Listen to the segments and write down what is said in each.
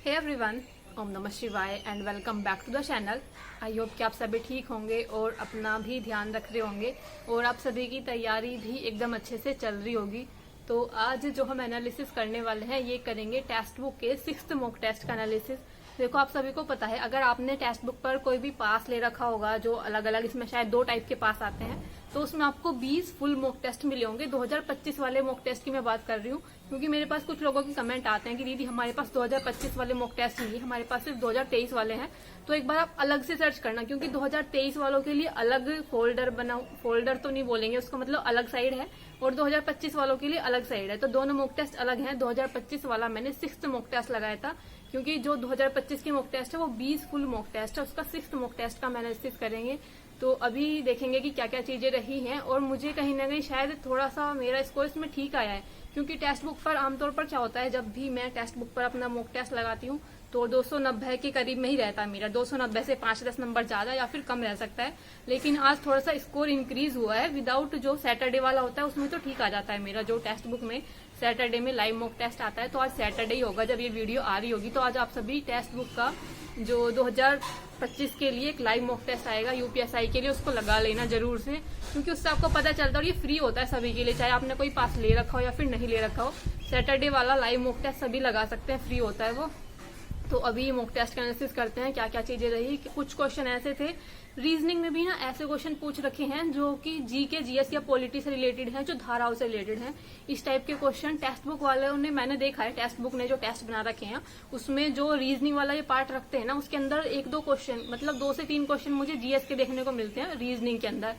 Hey everyone, ओम नमः शिवाय and welcome back to the channel. I hope कि आप सभी ठीक होंगे और अपना भी ध्यान रख रहे होंगे और आप सभी की तैयारी भी एकदम अच्छे से चल रही होगी। तो आज जो हम एनालिसिस करने वाले हैं ये करेंगे टेक्स्ट बुक के 6th मॉक टेस्ट का एनालिसिस। देखो, आप सभी को पता है, अगर आपने टेक्स्ट बुक पर कोई भी पास ले रखा होगा, जो अलग अलग इसमें शायद 2 टाइप के पास आते हैं, तो उसमें आपको 20 फुल मॉक टेस्ट मिले होंगे। 2025 वाले मॉक टेस्ट की मैं बात कर रही हूँ, क्योंकि मेरे पास कुछ लोगों के कमेंट आते हैं कि दीदी हमारे पास 2025 वाले मॉक टेस्ट नहीं है, हमारे पास सिर्फ 2023 वाले हैं। तो एक बार आप अलग से सर्च करना, क्योंकि 2023 वालों के लिए अलग फोल्डर बनाओ, फोल्डर तो नहीं बोलेंगे उसका, मतलब अलग साइड है, और 2025 वालों के लिए अलग साइड है। तो दोनों मॉक टेस्ट अलग हैं। 2025 वाला मैंने 6th मॉक टेस्ट लगाया था, क्योंकि जो 2025 की मॉक टेस्ट है वो 20 फुल मॉक टेस्ट है, उसका 6th मॉक टेस्ट का एनालिसिस करेंगे। तो अभी देखेंगे कि क्या क्या चीजें रही हैं, और मुझे कहीं ना कहीं शायद थोड़ा सा मेरा स्कोर इसमें ठीक आया है, क्योंकि टेक्स्ट बुक पर आमतौर पर क्या होता है, जब भी मैं टेक्स्ट बुक पर अपना मॉक टेस्ट लगाती हूँ तो 290 के करीब में ही रहता है मेरा। 290 से 5-10 नंबर ज्यादा या फिर कम रह सकता है, लेकिन आज थोड़ा सा स्कोर इंक्रीज हुआ है। विदाउट जो सैटरडे वाला होता है उसमें तो ठीक आ जाता है मेरा। जो टेक्स्ट बुक में सैटरडे में लाइव मॉक टेस्ट आता है, तो आज सैटरडे ही होगा जब ये वीडियो आ रही होगी। तो आज आप सभी टेक्स्ट बुक का जो 2025 के लिए एक लाइव मॉक टेस्ट आएगा यूपीएसआई के लिए, उसको लगा लेना जरूर से, क्योंकि उससे आपको पता चलता है। और ये फ्री होता है सभी के लिए, चाहे आपने कोई पास ले रखा हो या फिर नहीं ले रखा हो। सैटरडे वाला लाइव मॉक टेस्ट सभी लगा सकते हैं, फ्री होता है वो। तो अभी मॉक टेस्ट का एनालिसिस करते हैं, क्या क्या चीजें रही। कुछ क्वेश्चन ऐसे थे, रीजनिंग में भी ना ऐसे क्वेश्चन पूछ रखे हैं जो कि जीके, जीएस या पॉलिटी से रिलेटेड हैं, जो धाराओं से रिलेटेड हैं। इस टाइप के क्वेश्चन टेक्स्ट बुक वालों ने, मैंने देखा है टेक्स्ट बुक ने जो टेस्ट बना रखे हैं उसमें जो रीजनिंग वाला ये पार्ट रखते हैं ना, उसके अंदर 1-2 क्वेश्चन, मतलब 2 से 3 क्वेश्चन मुझे जीएस के देखने को मिलते हैं रीजनिंग के अंदर।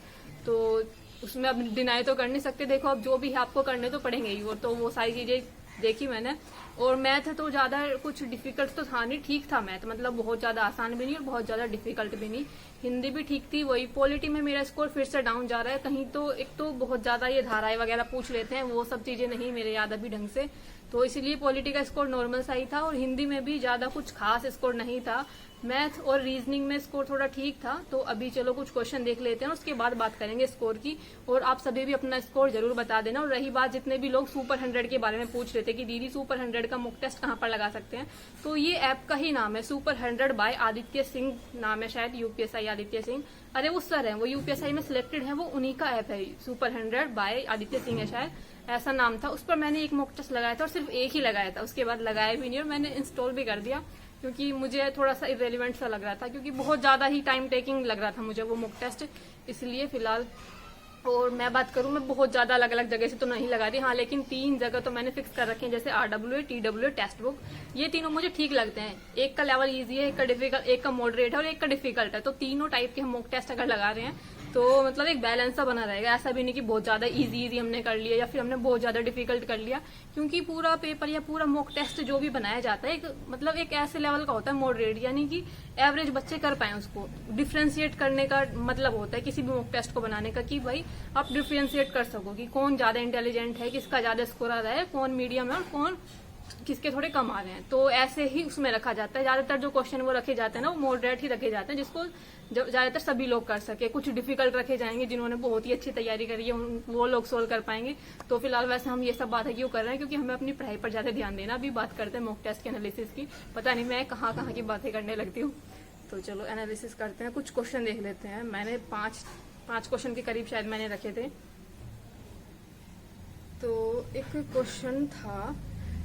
तो उसमें अब डिनाई तो कर नहीं सकते। देखो, अब जो भी है आपको करने तो पड़ेंगे ही, तो वो सारी चीजें देखी मैंने। और मैथ तो ज्यादा कुछ डिफिकल्ट तो था नहीं, ठीक था मैथ, मतलब बहुत ज्यादा आसान भी नहीं और बहुत ज्यादा डिफिकल्ट भी नहीं। हिंदी भी ठीक थी। वही पॉलिटी में मेरा स्कोर फिर से डाउन जा रहा है कहीं, तो एक तो बहुत ज्यादा ये धाराएं वगैरह पूछ लेते हैं, वो सब चीजें नहीं मेरे याद अभी ढंग से, तो इसीलिए पॉलिटी का स्कोर नॉर्मल सा ही था। और हिंदी में भी ज्यादा कुछ खास स्कोर नहीं था। मैथ और रीजनिंग में स्कोर थोड़ा ठीक था। तो अभी चलो कुछ क्वेश्चन देख लेते हैं, उसके बाद बात करेंगे स्कोर की। और आप सभी भी अपना स्कोर जरूर बता देना। और रही बात, जितने भी लोग सुपर 100 के बारे में पूछ रहे थे कि दीदी सुपर 100 का मॉक टेस्ट कहाँ पर लगा सकते हैं, तो ये ऐप का ही नाम है, सुपर 100 बाय आदित्य सिंह नाम है शायद, यूपीएसआई आदित्य सिंह। अरे वो सर है, वो यूपीएसआई में सिलेक्टेड है, वो उन्हीं का ऐप है, सुपर 100 बाय आदित्य सिंह है शायद, ऐसा नाम था। उस पर मैंने एक मॉक टेस्ट लगाया था, और सिर्फ एक ही लगाया था, उसके बाद लगाया भी नहीं, और मैंने इंस्टॉल भी कर दिया, क्योंकि मुझे थोड़ा सा इरेलीवेंट सा लग रहा था, क्योंकि बहुत ज्यादा ही टाइम टेकिंग लग रहा था मुझे वो मॉक टेस्ट, इसलिए फिलहाल। और मैं बात करूं, मैं बहुत ज्यादा अलग अलग जगह से तो नहीं लगा रही, हाँ, लेकिन 3 जगह तो मैंने फिक्स कर रखे हैं, जैसे RWA, TWA, टेक्स्ट बुक। ये तीनों मुझे ठीक लगते हैं। एक का लेवल इजी है, एक का डिफिकल्ट, एक का मॉडरेट है और एक का डिफिकल्ट है। तो तीनों टाइप के हम मॉक टेस्ट अगर लगा रहे हैं तो मतलब एक बैलेंस सा बना रहेगा। ऐसा भी नहीं कि बहुत ज्यादा इजी हमने कर लिया या फिर हमने बहुत ज्यादा डिफिकल्ट कर लिया, क्योंकि पूरा पेपर या पूरा मॉक टेस्ट जो भी बनाया जाता है एक ऐसे लेवल का होता है, मॉडरेट, यानी कि एवरेज बच्चे कर पाए उसको। डिफ्रेंशिएट करने का मतलब होता है किसी भी मॉक टेस्ट को बनाने का, कि भाई आप डिफ्रेंशिएट कर सको कि कौन ज्यादा इंटेलिजेंट है, किसका ज्यादा स्कोर आ रहा है, कौन मीडियम है और कौन किसके थोड़े कम आ रहे हैं। तो ऐसे ही उसमें रखा जाता है। ज्यादातर जो क्वेश्चन वो रखे जाते हैं ना, वो मॉडरेट ही रखे जाते हैं, जिसको ज्यादातर सभी लोग कर सके। कुछ डिफिकल्ट रखे जाएंगे, जिन्होंने बहुत ही अच्छी तैयारी करी है वो लोग सोल्व कर पाएंगे। तो फिलहाल वैसे हम ये सब बातें क्यों कर रहे हैं, क्योंकि हमें अपनी पढ़ाई पर ज्यादा ध्यान देना। अभी बात करते हैं मॉक टेस्ट के एनालिसिस की। पता नहीं मैं कहाँ कहाँ की बातें करने लगती हूँ। तो चलो एनालिसिस करते हैं, कुछ क्वेश्चन देख लेते हैं। मैंने 5 क्वेश्चन के करीब शायद मैंने रखे थे। तो एक क्वेश्चन था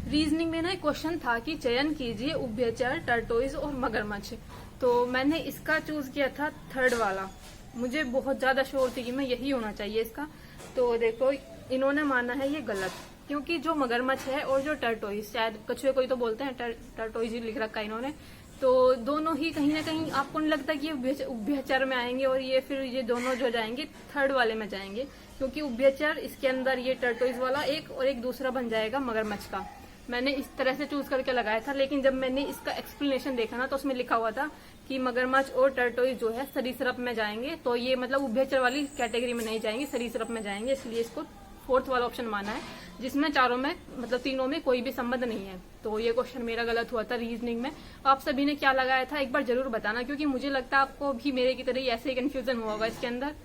रीजनिंग में ना, एक क्वेश्चन था कि चयन कीजिए उभयचर, टर्टोइज और मगरमच्छ। तो मैंने इसका चूज किया था 3rd वाला। मुझे बहुत ज्यादा श्योर थी कि मैं यही होना चाहिए इसका। तो देखो, इन्होंने माना है ये गलत, क्योंकि जो मगरमच्छ है और जो टर्टोइज, शायद कछुए को ही तो बोलते हैं, टर्टोइज ही लिख रखा है इन्होंने। तो दोनों ही कहीं ना कहीं आपको नहीं लगता कि ये उभयचर में आएंगे, और ये फिर ये दोनों जो जाएंगे 3rd वाले में जाएंगे, क्योंकि उभयचर इसके अंदर ये टर्टोइज वाला एक और एक दूसरा बन जाएगा मगरमच्छ का। मैंने इस तरह से चूज करके लगाया था, लेकिन जब मैंने इसका एक्सप्लेनेशन देखा ना, तो उसमें लिखा हुआ था कि मगरमच्छ और टर्टोइज जो है सरीसृप में जाएंगे, तो ये मतलब उभयचर वाली कैटेगरी में नहीं जाएंगे, सरीसृप में जाएंगे, इसलिए इसको 4th वाला ऑप्शन माना है, जिसमें चारों में मतलब तीनों में कोई भी संबंध नहीं है। तो ये क्वेश्चन मेरा गलत हुआ था रीजनिंग में। आप सभी ने क्या लगाया था एक बार जरूर बताना, क्योंकि मुझे लगता है आपको भी मेरे की तरह ही ऐसे ही कंफ्यूजन हुआ होगा इसके अंदर।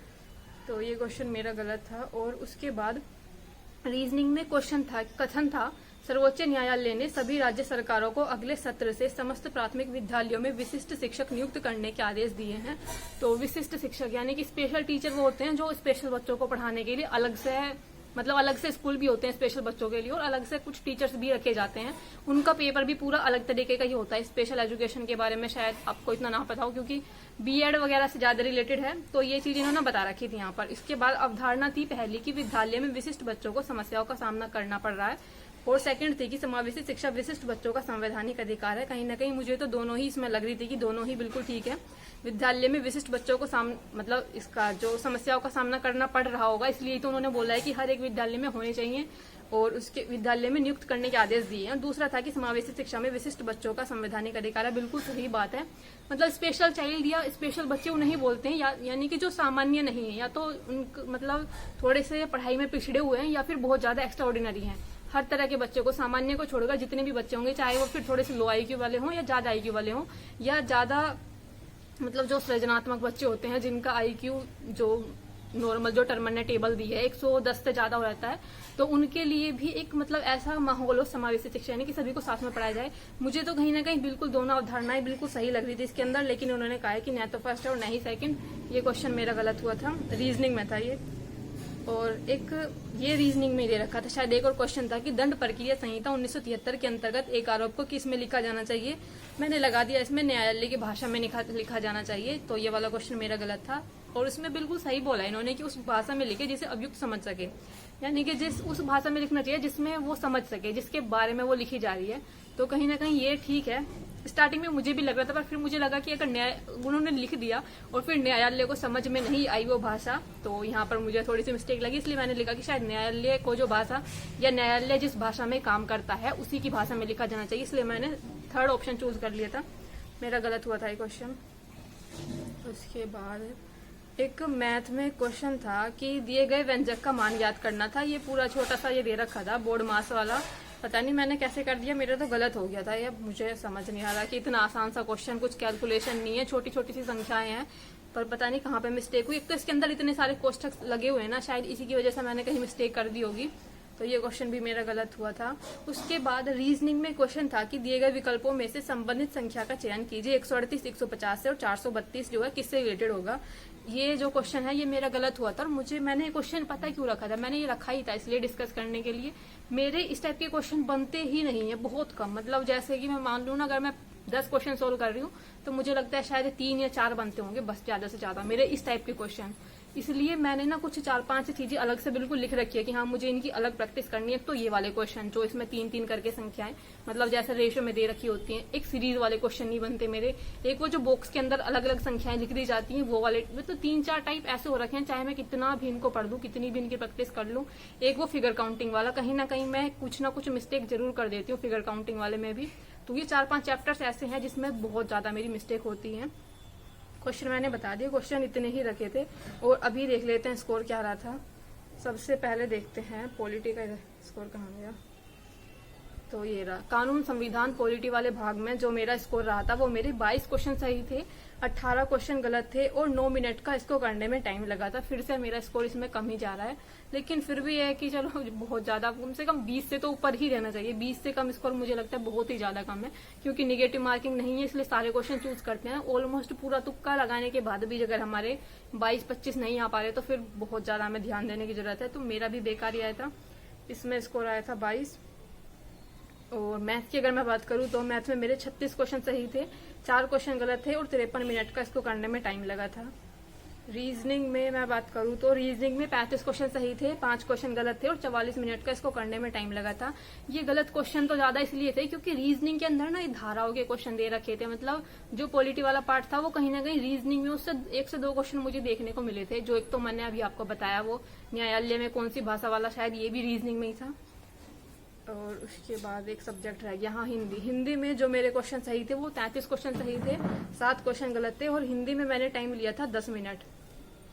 तो ये क्वेश्चन मेरा गलत था। और उसके बाद रीजनिंग में क्वेश्चन था, कथन था, सर्वोच्च न्यायालय ने सभी राज्य सरकारों को अगले सत्र से समस्त प्राथमिक विद्यालयों में विशिष्ट शिक्षक नियुक्त करने के आदेश दिए हैं। तो विशिष्ट शिक्षक यानी कि स्पेशल टीचर वो होते हैं जो स्पेशल बच्चों को पढ़ाने के लिए अलग से, मतलब अलग से स्कूल भी होते हैं स्पेशल बच्चों के लिए, और अलग से कुछ टीचर्स भी रखे जाते हैं। उनका पेपर भी पूरा अलग तरीके का ही होता है। स्पेशल एजुकेशन के बारे में शायद आपको इतना ना पता हो, क्योंकि बीएड वगैरह से ज्यादा रिलेटेड है, तो ये चीज इन्होंने बता रखी थी यहाँ पर। इसके बाद अवधारणा थी पहली कि विद्यालय में विशिष्ट बच्चों को समस्याओं का सामना करना पड़ रहा है, और सेकंड थी कि समावेशी शिक्षा विशिष्ट बच्चों का संवैधानिक अधिकार है। कहीं ना कहीं मुझे तो दोनों ही इसमें लग रही थी कि दोनों ही बिल्कुल ठीक है। विद्यालय में विशिष्ट बच्चों को मतलब इसका जो समस्याओं का सामना करना पड़ रहा होगा, इसलिए तो उन्होंने बोला है कि हर एक विद्यालय में होने चाहिए और उसके विद्यालय में नियुक्त करने के आदेश दिए हैं। दूसरा था कि समावेशी शिक्षा में विशिष्ट बच्चों का संवैधानिक अधिकार है। बिल्कुल सही बात है। मतलब स्पेशल चाइल्ड या स्पेशल बच्चे उन्हें बोलते हैं, यानी कि जो सामान्य नहीं है, या तो मतलब थोड़े से पढ़ाई में पिछड़े हुए हैं या फिर बहुत ज्यादा एक्स्ट्रा ऑर्डिनरी है। हर तरह के बच्चों को, सामान्य को छोड़कर जितने भी बच्चे होंगे, चाहे वो फिर थोड़े से लो आईक्यू वाले हों या ज्यादा आईक्यू वाले हों, या ज्यादा मतलब जो सृजनात्मक बच्चे होते हैं जिनका आईक्यू जो नॉर्मल जो टर्मन ने टेबल दी है 110 से ज्यादा हो जाता है, तो उनके लिए भी एक मतलब ऐसा माहौल हो समावेशी शिक्षा, यानी कि सभी को साथ में पढ़ाया जाए। मुझे तो कहीं ना कहीं बिल्कुल दोनों अवधारणाएं बिल्कुल सही लग रही थी इसके अंदर, लेकिन उन्होंने कहा है कि न तो फर्स्ट है और न ही सेकंड। ये क्वेश्चन मेरा गलत हुआ था, रीजनिंग में था ये। और एक ये रीजनिंग में दे रखा था शायद। एक और क्वेश्चन था कि दंड प्रक्रिया संहिता 1973 के अंतर्गत एक आरोप को किस में लिखा जाना चाहिए। मैंने लगा दिया इसमें न्यायालय की भाषा में लिखा जाना चाहिए, तो ये वाला क्वेश्चन मेरा गलत था। और इसमें बिल्कुल सही बोला इन्होंने कि उस भाषा में लिखे जिसे अभियुक्त समझ सके, यानी कि उस भाषा में लिखना चाहिए जिसमें वो समझ सके, जिसके बारे में वो लिखी जा रही है। तो कहीं ना कहीं ये ठीक है। स्टार्टिंग में मुझे भी लग रहा था, पर फिर मुझे लगा कि अगर उन्होंने लिख दिया और फिर न्यायालय को समझ में नहीं आई वो भाषा, तो यहाँ पर मुझे थोड़ी सी मिस्टेक लगी। इसलिए मैंने लिखा कि शायद न्यायालय को जो भाषा या न्यायालय जिस भाषा में काम करता है उसी की भाषा में लिखा जाना चाहिए, इसलिए मैंने थर्ड ऑप्शन चूज कर लिया था। मेरा गलत हुआ था ये क्वेश्चन। उसके बाद एक मैथ में क्वेश्चन था कि दिए गए व्यंजक का मान याद करना था। ये पूरा छोटा सा ये दे रखा था बोर्ड मास वाला, पता नहीं मैंने कैसे कर दिया, मेरा तो गलत हो गया था। ये मुझे समझ नहीं आ रहा कि इतना आसान सा क्वेश्चन, कुछ कैलकुलेशन नहीं है, छोटी छोटी सी संख्याएं हैं, पर पता नहीं कहाँ पे मिस्टेक हुई। एक तो इसके अंदर इतने सारे कोष्ठक लगे हुए हैं ना, शायद इसी की वजह से मैंने कहीं मिस्टेक कर दी होगी, तो ये क्वेश्चन भी मेरा गलत हुआ था। उसके बाद रीजनिंग में क्वेश्चन था कि दिए गए विकल्पों में से संबंधित संख्या का चयन कीजिए। 138, 150 से और 432 जो है किससे रिलेटेड होगा। ये जो क्वेश्चन है ये मेरा गलत हुआ था, और मैंने ये क्वेश्चन पता क्यों रखा था, मैंने ये रखा ही था इसलिए डिस्कस करने के लिए। मेरे इस टाइप के क्वेश्चन बनते ही नहीं है, बहुत कम। मतलब जैसे कि मैं मान लू ना, अगर मैं 10 क्वेश्चन सोल्व कर रही हूँ तो मुझे लगता है शायद 3 या 4 बनते होंगे बस, ज्यादा से ज्यादा मेरे इस टाइप के क्वेश्चन। इसलिए मैंने ना कुछ 4-5 चीजें अलग से बिल्कुल लिख रखी है कि हाँ मुझे इनकी अलग प्रैक्टिस करनी है। तो ये वाले क्वेश्चन जो इसमें 3-3 करके संख्याएं, मतलब जैसे रेशो में दे रखी होती हैं, एक सीरीज वाले क्वेश्चन नहीं बनते मेरे। एक वो जो बॉक्स के अंदर अलग अलग संख्याएं लिख दी जाती हैं वो वाले, तो 3-4 टाइप ऐसे हो रखे हैं, चाहे मैं कितना भी इनको पढ़ दूं, कितनी भी इनकी प्रैक्टिस कर लूं। एक वो फिगर काउंटिंग वाला, कहीं ना कहीं मैं कुछ ना कुछ मिस्टेक जरूर कर देती हूँ फिगर काउंटिंग वाले में भी। तो ये 4-5 चैप्टर्स ऐसे हैं जिसमें बहुत ज्यादा मेरी मिस्टेक होती है। क्वेश्चन मैंने बता दिए, क्वेश्चन इतने ही रखे थे। और अभी देख लेते हैं स्कोर क्या रहा था। सबसे पहले देखते हैं पॉलिटी का स्कोर कहाँ गया। तो ये रहा कानून संविधान पॉलिटी वाले भाग में जो मेरा स्कोर रहा था वो मेरे 22 क्वेश्चन सही थे, 18 क्वेश्चन गलत थे और 9 मिनट का इसको करने में टाइम लगा था। फिर से मेरा स्कोर इसमें कम ही जा रहा है, लेकिन फिर भी है कि चलो बहुत ज्यादा, कम से कम 20 से तो ऊपर ही रहना चाहिए। 20 से कम स्कोर मुझे लगता है बहुत ही ज्यादा कम है, क्योंकि निगेटिव मार्किंग नहीं है इसलिए सारे क्वेश्चन चूज करते हैं। ऑलमोस्ट पूरा तुक्का लगाने के बाद भी अगर हमारे 22-25 नहीं आ पा रहे तो फिर बहुत ज्यादा हमें ध्यान देने की जरूरत है। तो मेरा भी बेकार ही आया था, इसमें स्कोर आया था 22। और मैथ की अगर मैं बात करूं तो मैथ में मेरे 36 क्वेश्चन सही थे, 4 क्वेश्चन गलत थे और 53 मिनट का इसको करने में टाइम लगा था। रीजनिंग में मैं बात करूं तो रीजनिंग में 35 क्वेश्चन सही थे, 5 क्वेश्चन गलत थे और 44 मिनट का इसको करने में टाइम लगा था। ये गलत क्वेश्चन तो ज्यादा इसलिए थे क्योंकि रीजनिंग के अंदर ना ये धाराओं के क्वेश्चन दे रखे थे। मतलब जो पॉलिटी वाला पार्ट था वो कहीं ना कहीं रीजनिंग में उससे 1 से 2 क्वेश्चन मुझे देखने को मिले थे। जो एक तो मैंने अभी आपको बताया वो न्यायालय में कौन सी भाषा वाला, शायद ये भी रीजनिंग में ही था। और उसके बाद एक सब्जेक्ट रह गया, हाँ हिंदी में जो मेरे क्वेश्चन सही थे वो 33 क्वेश्चन सही थे, 7 क्वेश्चन गलत थे और हिंदी में मैंने टाइम लिया था 10 मिनट।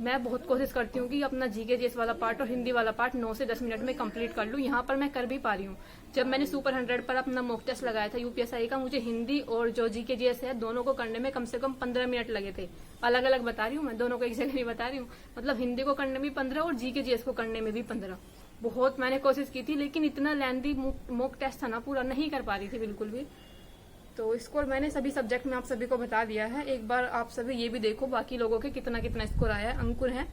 मैं बहुत कोशिश करती हूँ कि अपना जीके जीएस वाला पार्ट और हिंदी वाला पार्ट 9 से 10 मिनट में कंप्लीट कर लूँ। यहाँ पर मैं कर भी पा रही हूँ। जब मैंने सुपर 100 पर अपना मॉक टेस्ट लगाया था यूपीएसआई का, मुझे हिंदी और जो जीके जीएस है दोनों को करने में कम से कम 15 मिनट लगे थे। अलग अलग बता रही हूँ मैं, दोनों को एक जगह नहीं बता रही हूँ। मतलब हिंदी को करने में 15 और जीके जीएस को करने में भी 15। बहुत मैंने कोशिश की थी, लेकिन इतना लेंदी मॉक टेस्ट था ना, पूरा नहीं कर पा रही थी बिल्कुल भी। तो स्कोर मैंने सभी सब्जेक्ट में आप सभी को बता दिया है। एक बार आप सभी ये भी देखो बाकी लोगों के कितना कितना स्कोर आया है। अंकुर है,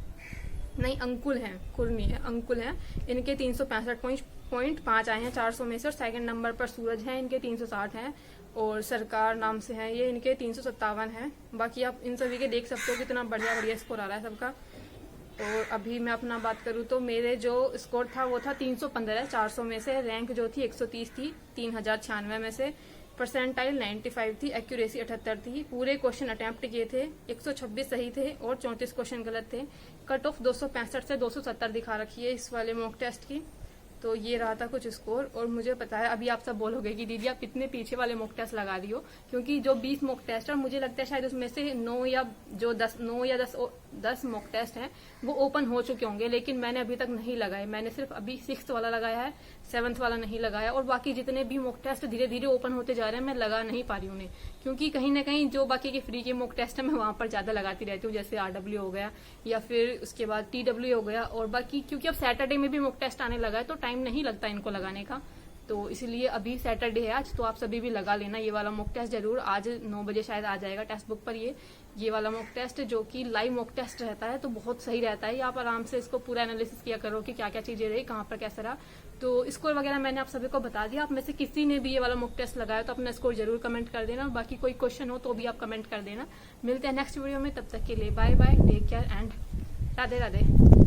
नहीं अंकुल है, कुर नहीं है, अंकुल है, इनके 365.5 आए हैं 400 में से। और सेकंड नंबर पर सूरज है, इनके 360 हैं। और सरकार नाम से है ये, इनके 357 है। बाकी आप इन सभी के देख सकते हो कितना बढ़िया बढ़िया स्कोर आ रहा है सबका। और अभी मैं अपना बात करूँ तो मेरे जो स्कोर था वो था 315 400 में से। रैंक जो थी 130 थी 3096 में से। परसेंटाइल 95 थी। एक्यूरेसी 78 थी। पूरे क्वेश्चन अटेम्प्ट किए थे, 126 सही थे और 34 क्वेश्चन गलत थे। कट ऑफ 265 से 270 दिखा रखी है इस वाले मॉक टेस्ट की। तो ये रहा था कुछ स्कोर। और मुझे पता है अभी आप सब बोलोगे कि दीदी आप इतने पीछे वाले मॉक टेस्ट लगा रही हो, क्योंकि जो 20 मॉक टेस्ट है, मुझे लगता है शायद उसमें से 9 या 10 मॉक टेस्ट हैं वो ओपन हो चुके होंगे, लेकिन मैंने अभी तक नहीं लगाए। मैंने सिर्फ अभी 6th वाला लगाया है, 7th वाला नहीं लगाया। और बाकी जितने भी मॉक टेस्ट धीरे धीरे ओपन होते जा रहे हैं, मैं लगा नहीं पा रही उन्हें, क्योंकि कहीं ना कहीं जो बाकी के फ्री के मॉक टेस्ट है मैं वहां पर ज्यादा लगाती रहती हूँ, जैसे RW हो गया या फिर उसके बाद TW हो गया। और बाकी क्योंकि अब सैटरडे में भी मॉक टेस्ट आने लगा है तो टाइम नहीं लगता इनको लगाने का, तो इसलिए अभी सैटरडे है आज, तो आप सभी भी लगा लेना ये वाला मॉक टेस्ट जरूर। आज 9 बजे शायद आ जाएगा टेक्स्ट बुक पर ये वाला मॉक टेस्ट, जो कि लाइव मॉक टेस्ट रहता है, तो बहुत सही रहता है। आप आराम से इसको पूरा एनालिसिस किया करो कि क्या क्या चीजें रही, कहाँ पर कैसा रहा। तो स्कोर वगैरह मैंने आप सभी को बता दिया। आप में से किसी ने भी ये वाला मॉक टेस्ट लगाया तो अपना स्कोर जरूर कमेंट कर देना। बाकी कोई क्वेश्चन हो तो भी आप कमेंट कर देना। मिलते हैं नेक्स्ट वीडियो में, तब तक के लिए bye bye, take care and Radhe Radhe.